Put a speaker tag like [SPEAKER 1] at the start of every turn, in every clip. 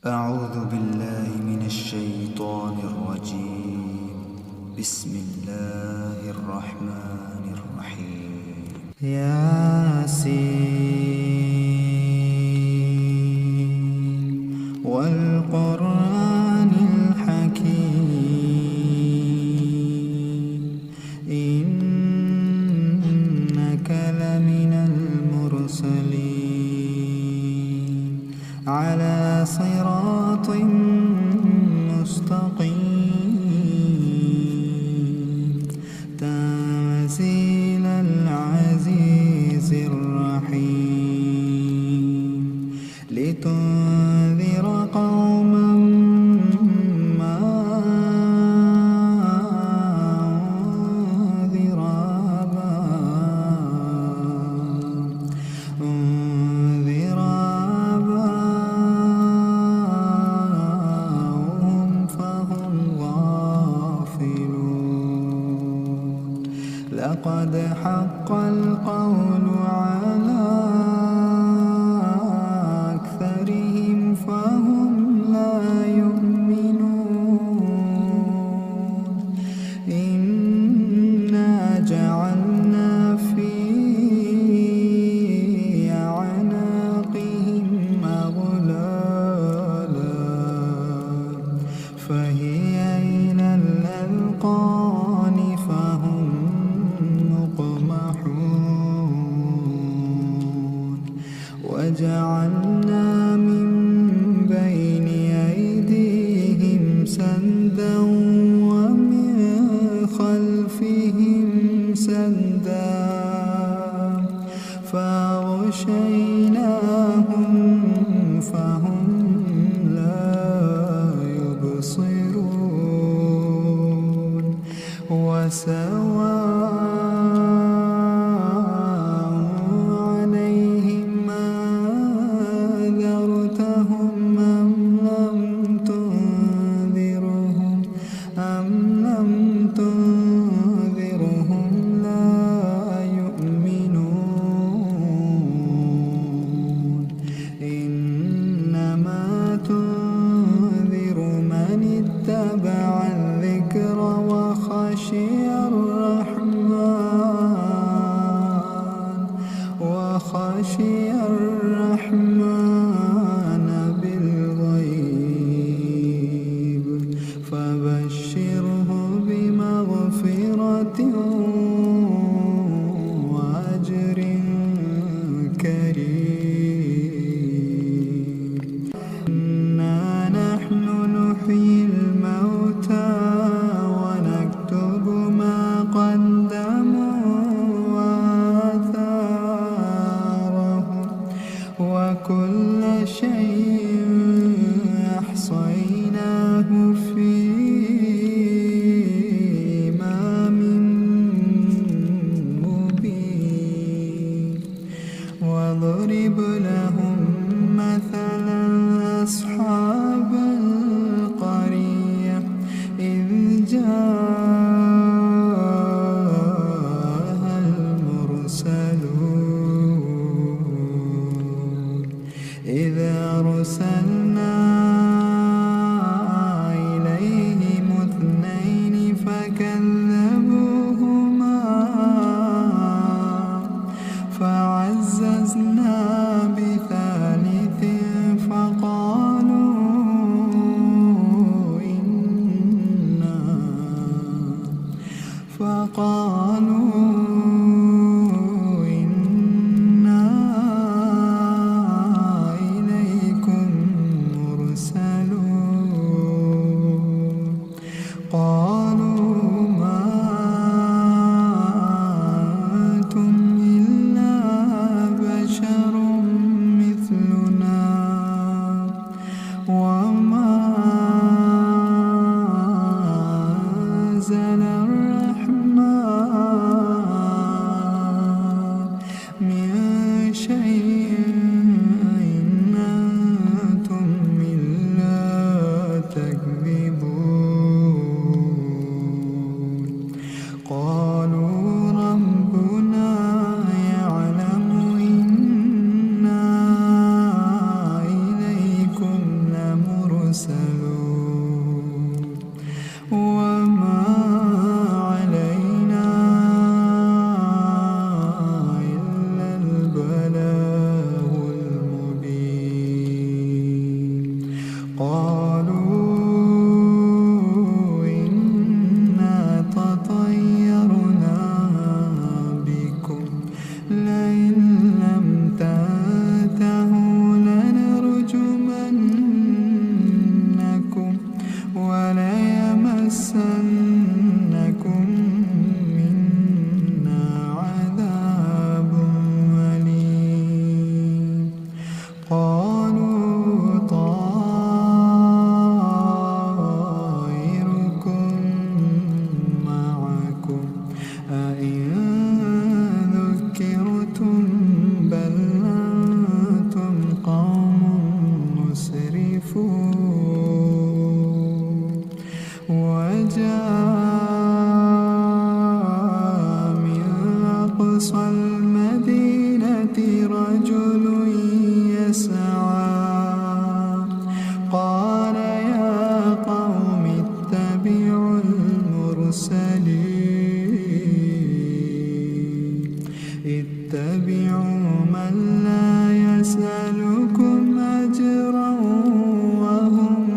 [SPEAKER 1] أعوذ بالله من الشيطان الرجيم. بسم الله الرحمن الرحيم. ياسين والقرآن الحكيم إنك لمن المرسلين على صراط مستقيم تنزيل العزيز الرحيم لتنذر قوما ما أنذر آباؤهم فهم غافلون. لقد حق القول على أكثرهم فهم لا يؤمنون. إنا جعلنا في أعناقهم أغلالا فهي إلى الأذقان فهم مقمحون. وجعلنا من بين أيديهم سدا ومن خلفهم سدا فأغشيناهم فهم لا يبصرون. وسواء عليهم أنذرتهم أم لم تنذرهم لا يؤمنون. إنما تنذر من اتبع الذكر وخشي الرحمن بالغيب فبشره بمغفرة وأجر كريم. إنا نحن نحيي الموتى ونكتب ما قدموا وآثارهم وكل شيء أحصيناه في إمام مبين. واضرب لهم مثلا أصحاب القرية إذ جاءها المرسلون إذ أرسلنا إليهم اثنين فكذبوهما فعززنا بثالث فقالوا إنا إليكم قالوا إنا تطيرنا بكم لئن لم تنتهوا لنرجمنكم وليمسنكم منا عذاب أليم قالوا طائركم معكم أئن ذكرتم بل أنتم قوم مسرفون وجاء من أقصى المدينة رجل يسعى قال يا قوم اتبعوا المرسلين اتبعوا من لا يسألكم أجرا وهم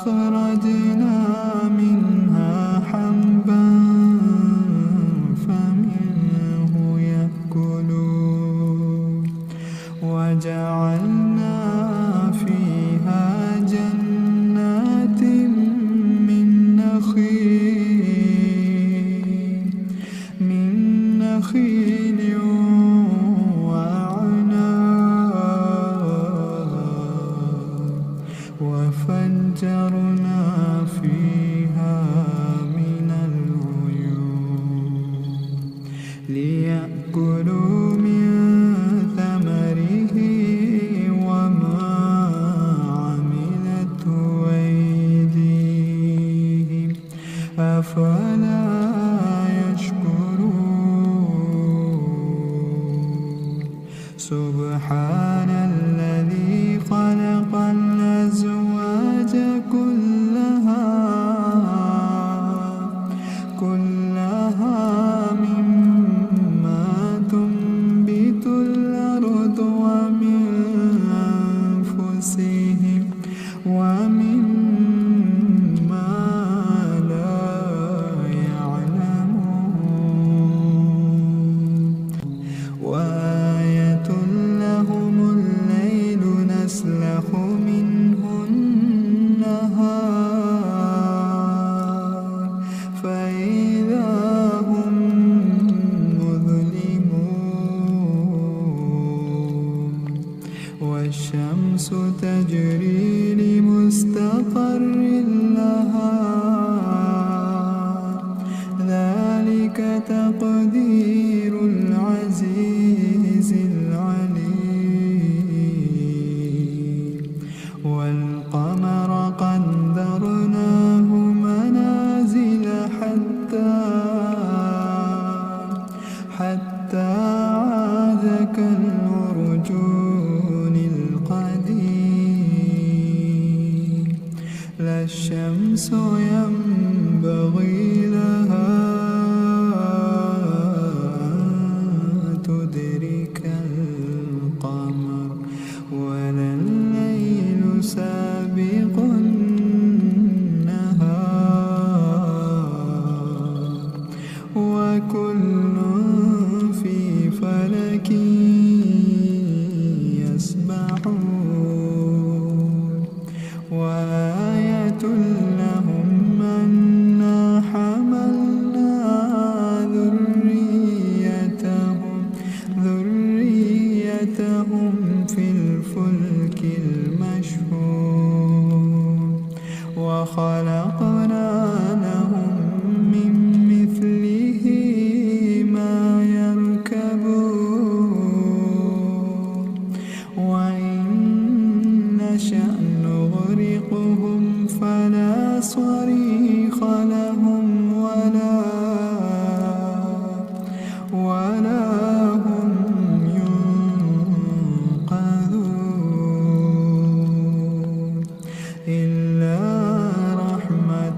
[SPEAKER 1] فأخرجنا منها حبا فمنه يأكلون وجعلنا فيها جنات من نخيل وفجرنا فيها من العيون ليأكلوا من ثمره وما عملته أيديهم أفلا يشكرون سبحان الذي خلق الأزواج كلها مما تنبت الأرض ومن أنفسهم ومما لا يعلمون وآية لهم الليل نسلخ منه النهار فإذا هم مظلمون والشمس تجري لمستقر لها ذلك تقدير العزيز العليم والقمر قدرناه منازل حتى عاد كالعرجون القديم لا الشمس ينبغي لها أن تدرك القمر ولا الليل سابق النهار وكل في فلك يسبحون وآية لهم أنا حملنا ذريتهم في الفلك المشحون وخلقنا لهم من مثله ما يركبون وإن نشأ نغرقهم فلا صريخ لهم ولا هم ينقذون إلا رحمة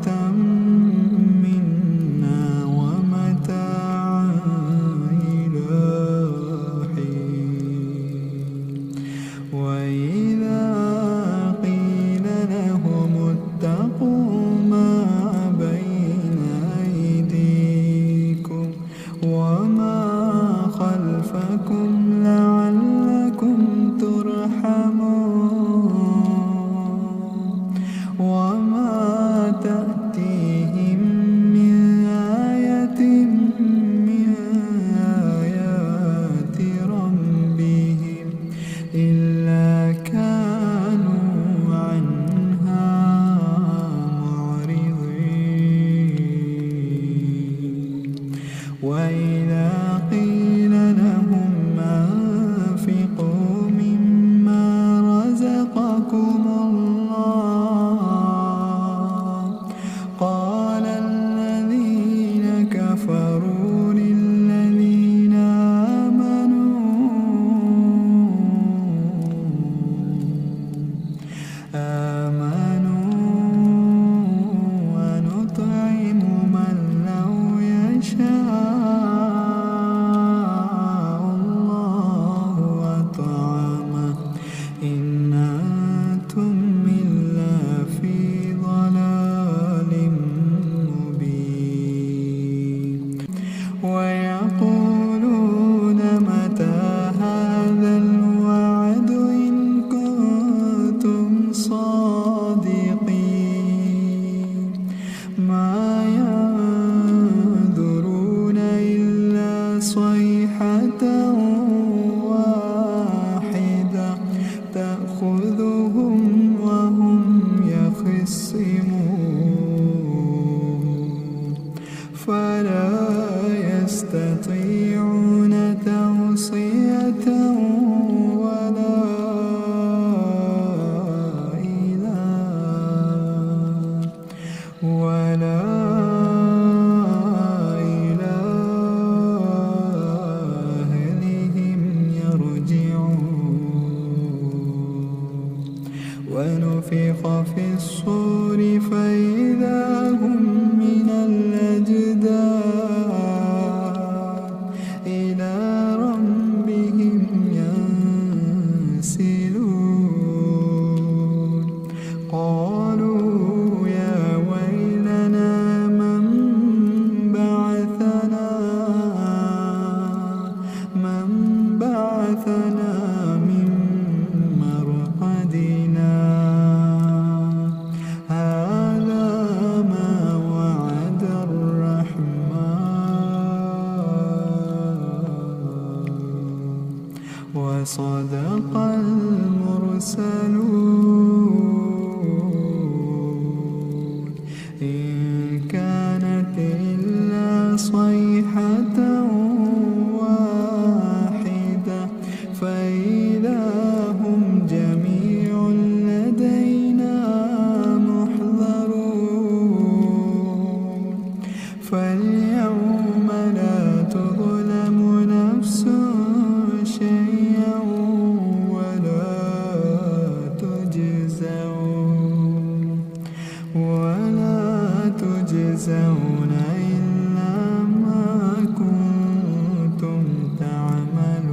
[SPEAKER 1] يختصمون فلا يستطيعون توصية ولا إلى أهلهم يرجعون ونفخ في الصور فإذا هم من الأجداث إلى ربهم ينسلون قالوا يا ويلنا من بعثنا من مرقدنا هذا ما وعد الرحمن وصدق المرسلون إن كانت إلا صيحة واحدة فإذا هم جميع لدينا محضرون فاليوم لا تظلم نفس شيئا ولا تجزون إلا ما كنتم تعملون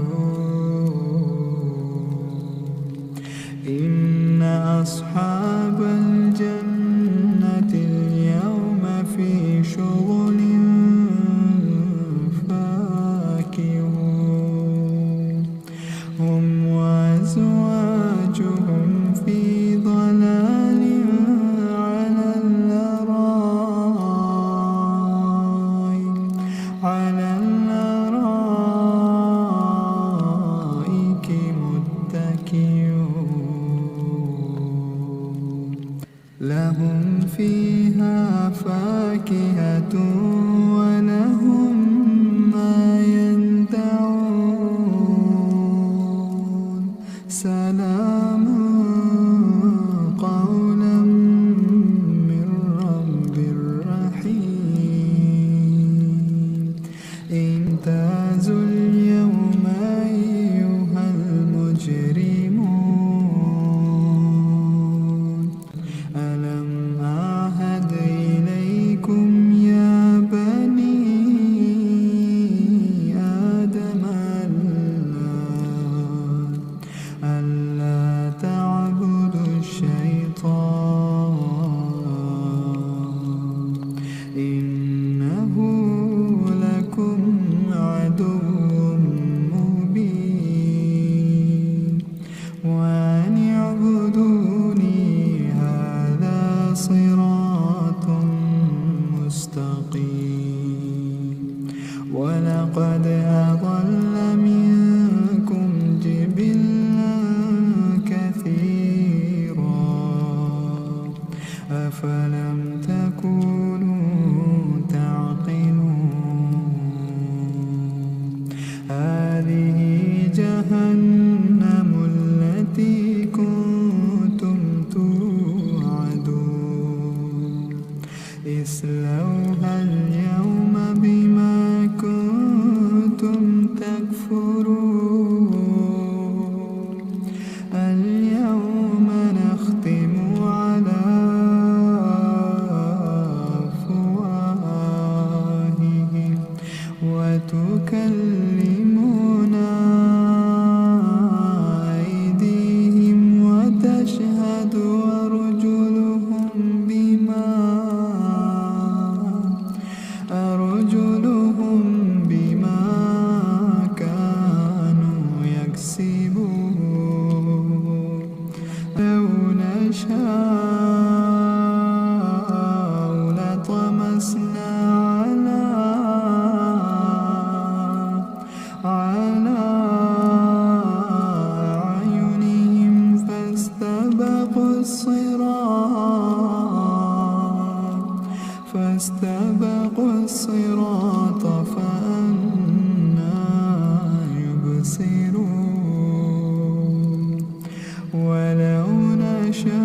[SPEAKER 1] إن أصحاب الجنة اليوم في شغل فاكهون هم وأزواجهم في ضلال على الأرائك متكئون لهم فيها فاكهة ولهم ما يدعون سلام قولا من رب رحيم امتازوا اليوم أيها المجرمون ألم أعهد إليكم يا بني آدم ألا تعبدوا الشيطان إنه لكم عدو مبين وأن اعبدوني هذا صراط مستقيم ولقد أضل منكم جبلا كثيرا أفلم تكونوا تعقلون هذه جهنم التي كنتم توعدون اصلوها اليوم بما كنتم تكفرون اليوم نختم على أفواههم وتكلمنا أيديهم وتشهد أرجلهم بما واستبقوا الصراط فأنى يبصرون ولو نشاء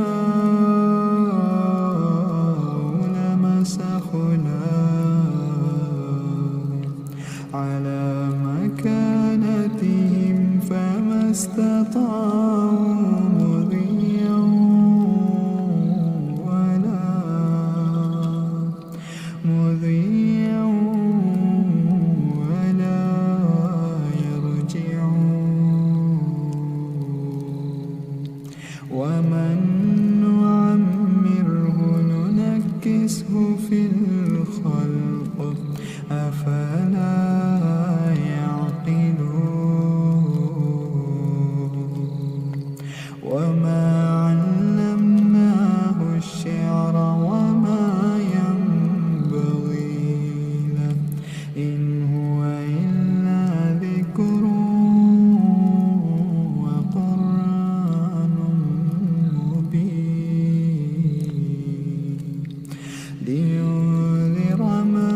[SPEAKER 1] لمسخناهم على مكانتهم فما استطاعوا مضيا ولا يرجعون ومن نعمره ننكسه في الخلق أفلا يعقلون وما علمناه الشعر وما ينبغي له إن هو إلا ذكر وقرآن مبين لينذر من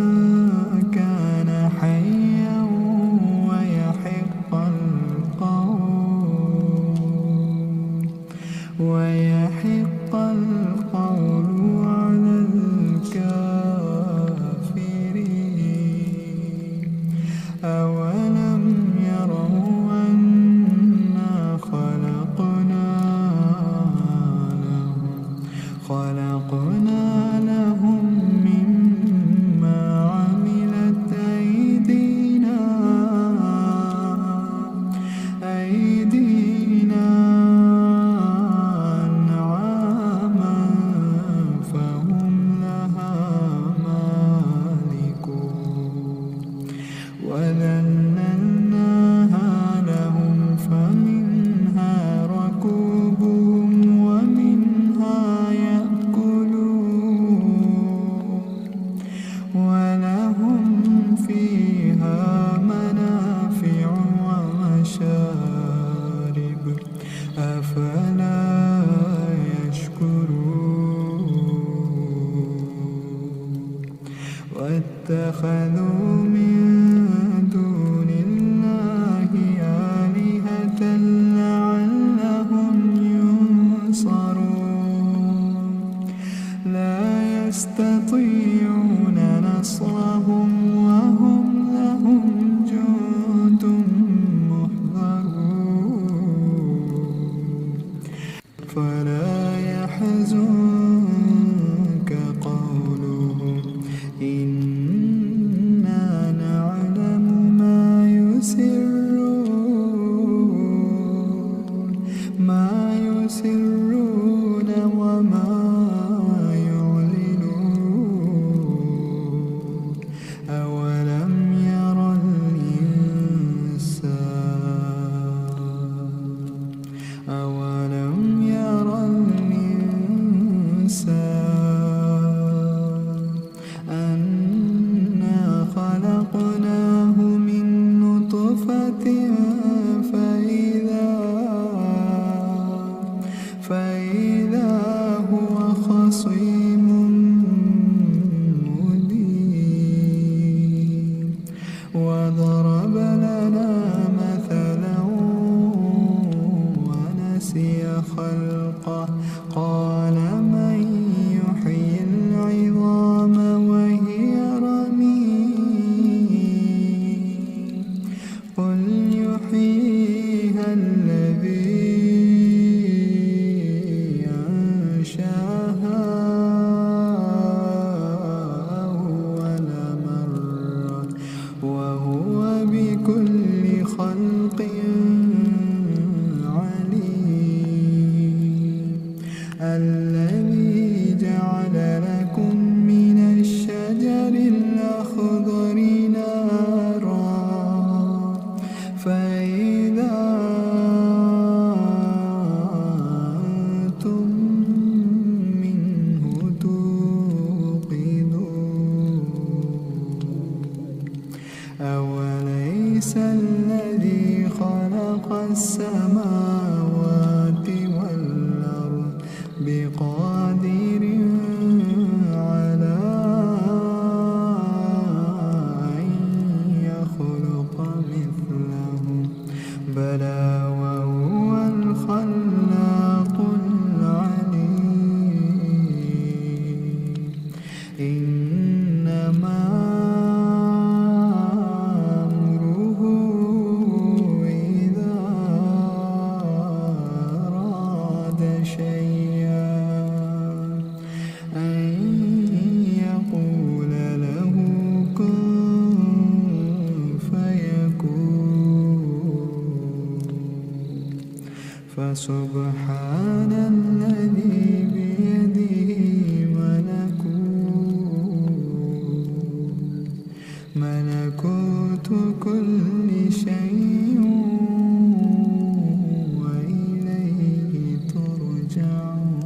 [SPEAKER 1] كان حيا ويحق القول على الكافرين أولم يروا أنا خلقنا لهم مما عملت أيدينا أنعاما فهم لها مالكون وذللناها لهم فمنها ركوبهم ومنها يأكلون ولهم فيها منافع ومشارب أفلا يشكرون واتخذوا من دون الله آلهة لعلهم ينصرون لا يستطيعون نصرهم وهم لهم جند محضرون فلا يحزنك قولهم إنا نعلم ما يسرون وما يعلنون أولم ير الإنسان أنا خلقناه من نطفة فإذا هو خصيم مبين وضرب لنا مثلا ونسي خلقه قال من يحيي العظام وهي رميم قل يحييها الذي أنشأها أول مرة وهو بكل خلق عليم الذي جعل لكم من الشجر الأخضر نارا فإذا أنتم منه توقدون أوليس الذي خلق السماوات والأرض بقادر على إنما أمره إذا أراد شيئا أن يقول له كن فيكون. فسبحان الذي بيده ملكوت كل شيء وإليه ترجعون.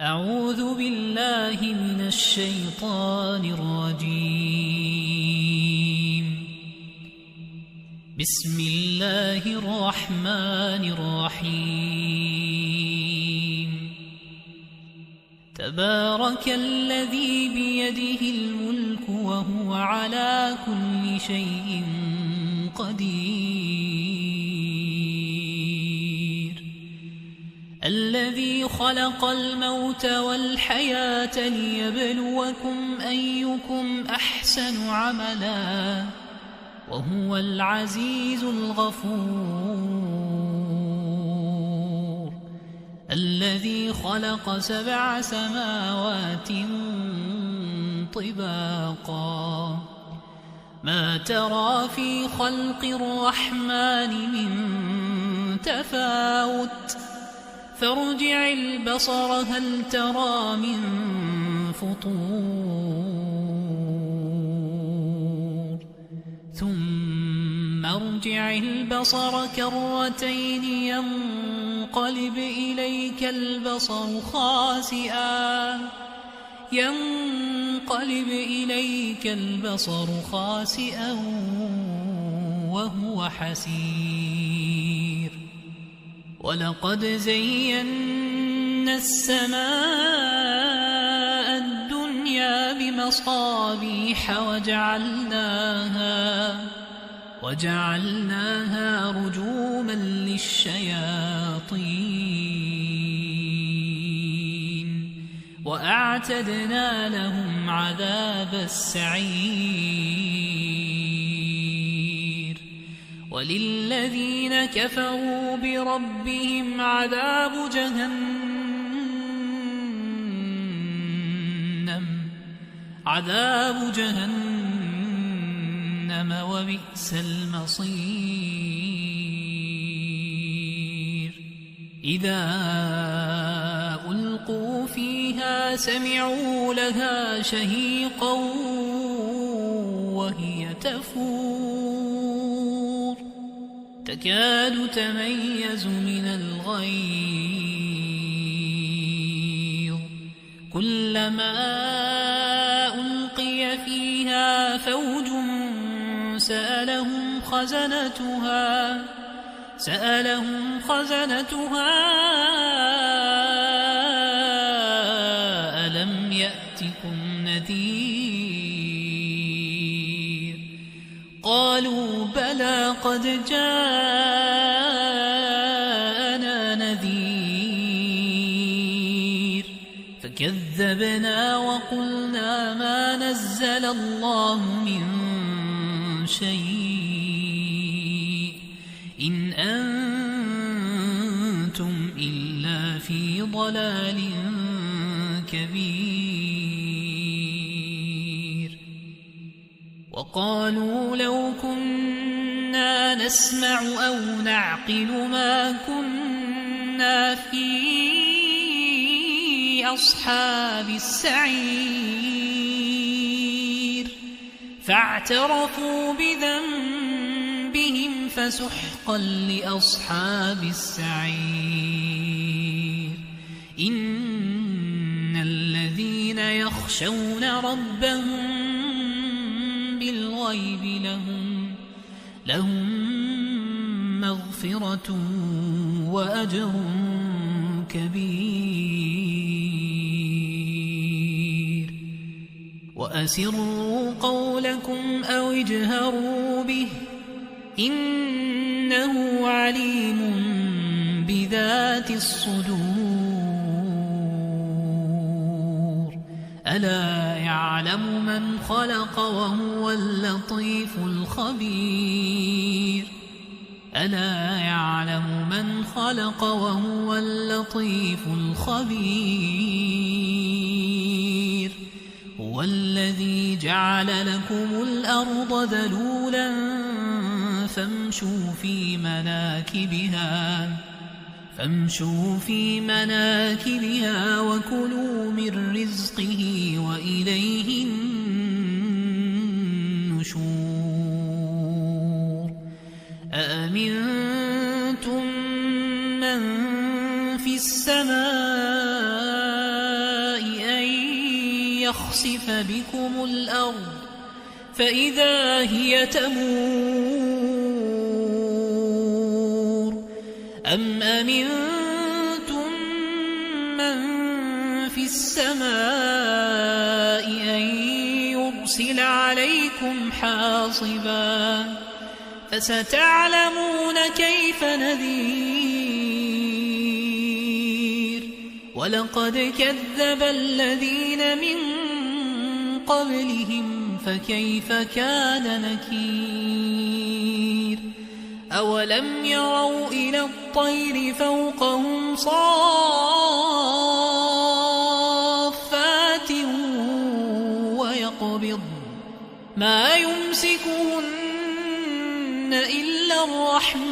[SPEAKER 2] أعوذ بالله من الشيطان الرجيم. بسم الله الرحمن الرحيم. تبارك الذي بيده الملك وهو على كل شيء قدير. الذي خلق الموت والحياة ليبلوكم أيكم أحسن عملا وهو العزيز الغفور. الذي خلق 7 سماوات طباقا ما ترى في خلق الرحمن من تفاوت فارجع البصر هل ترى من فطور ثم ارجع البصر كرتين ينقلب إليك البصر خاسئا وهو حسير. ولقد زينا السماء الدنيا بمصابيح وجعلناها رجوما للشياطين وأعتدنا لهم عذاب السعير. وللذين كفروا بربهم عذاب جهنم وبئس المصير. إذا ألقوا فيها سمعوا لها شهيقا وهي تفور تكاد تميز من الغيظ. كلما ألقي فيها فوج سألهم خزنتها ألم يأتكم نذير؟ قالوا بلى قد جاءنا نذير فكذبنا وقلنا ما نزل الله من شيء إن أنتم إلا في ضلال كبير. وقالوا لو كنا نسمع أو نعقل ما كنا في أصحاب السعير فاعترفوا بذنبهم فسحقا لأصحاب السعير. إن الذين يخشون ربهم بالغيب لهم مغفرة وأجر كبير. وأسروا قولكم أو اجهروا به إنه إنه عليم بذات الصدور ألا يعلم من خلق وهو اللطيف الخبير ألا يعلم من خلق وهو اللطيف الخبير هو الذي جعل لكم الأرض ذلولا فامشوا في مناكبها وكلوا من رزقه وإليه النشور أأمنتم من في السماء أن يخسف بكم الأرض فإذا هي تمور أم أمنتم من في السماء أن يرسل عليكم حاصبا فستعلمون كيف نذير ولقد كذب الذين من قبلهم فكيف كان نكير أولم يروا إلى الطير فوقهم صافات ويقبض ما يمسكهن إلا الرحمن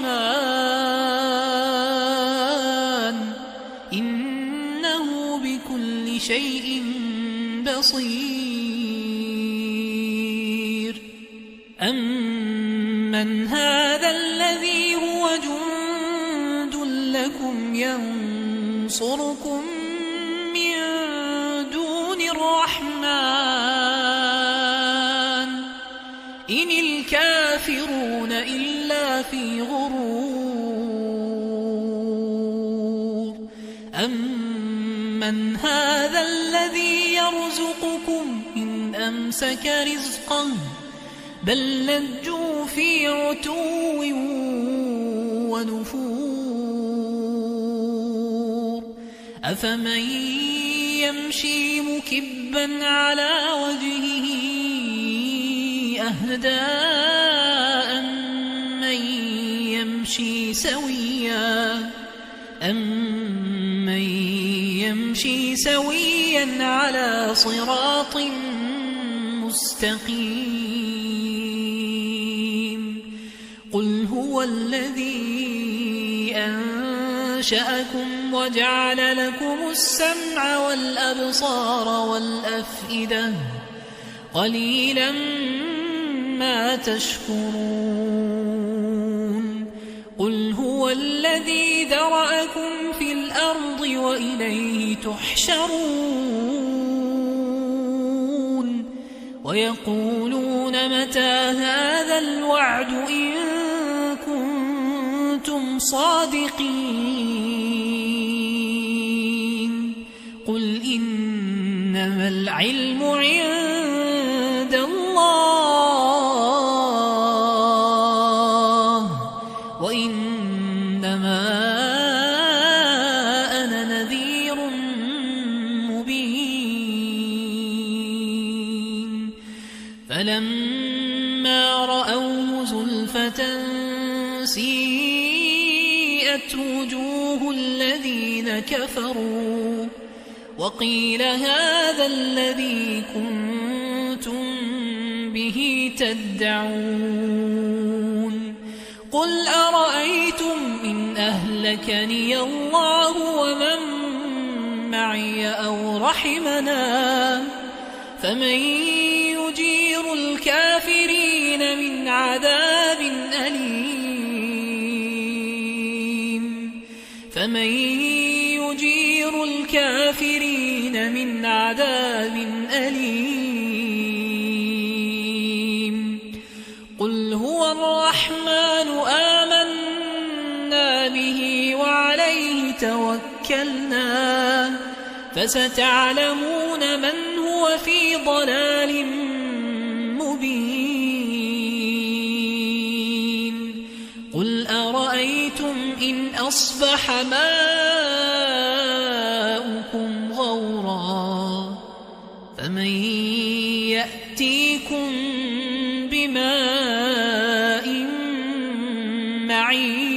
[SPEAKER 2] إنه بكل شيء بصير أمن هذا الذي هو جند لكم ينصركم من دون الرحمن إن الكافرون إلا في غرور أمن هذا الذي يرزقكم إن أمسك رزقه بل لجوا في عتو ونفور أفمن يمشي مكبا على وجهه أهدى أمن يمشي سويا على صراط مستقيم قل هو الذي أنشأكم وجعل لكم السمع والأبصار والأفئدة قليلا ما تشكرون قل هو الذي ذرأكم في الأرض وإليه تحشرون ويقولون متى هذا الوعد إن كنتم صادقين قل إنما العلم عند الله وإنما أنا نذير مبين فلما رأوه زلفة سيئت وجوه الذين كفروا وقيل هذا الذي كنتم به تدعون قل أرأيتم إن أهلكني الله ومن معي أو رحمنا فمن يجير الكافرين من عذاب أليم فمن يجير الكافرين من عذاب أليم قل هو الرحمن آمنا به وعليه توكلنا فستعلمون من هو في ضلال مبين قل أرأيتم إن أصبح ماؤكم غورا فمن يأتيكم بماء معين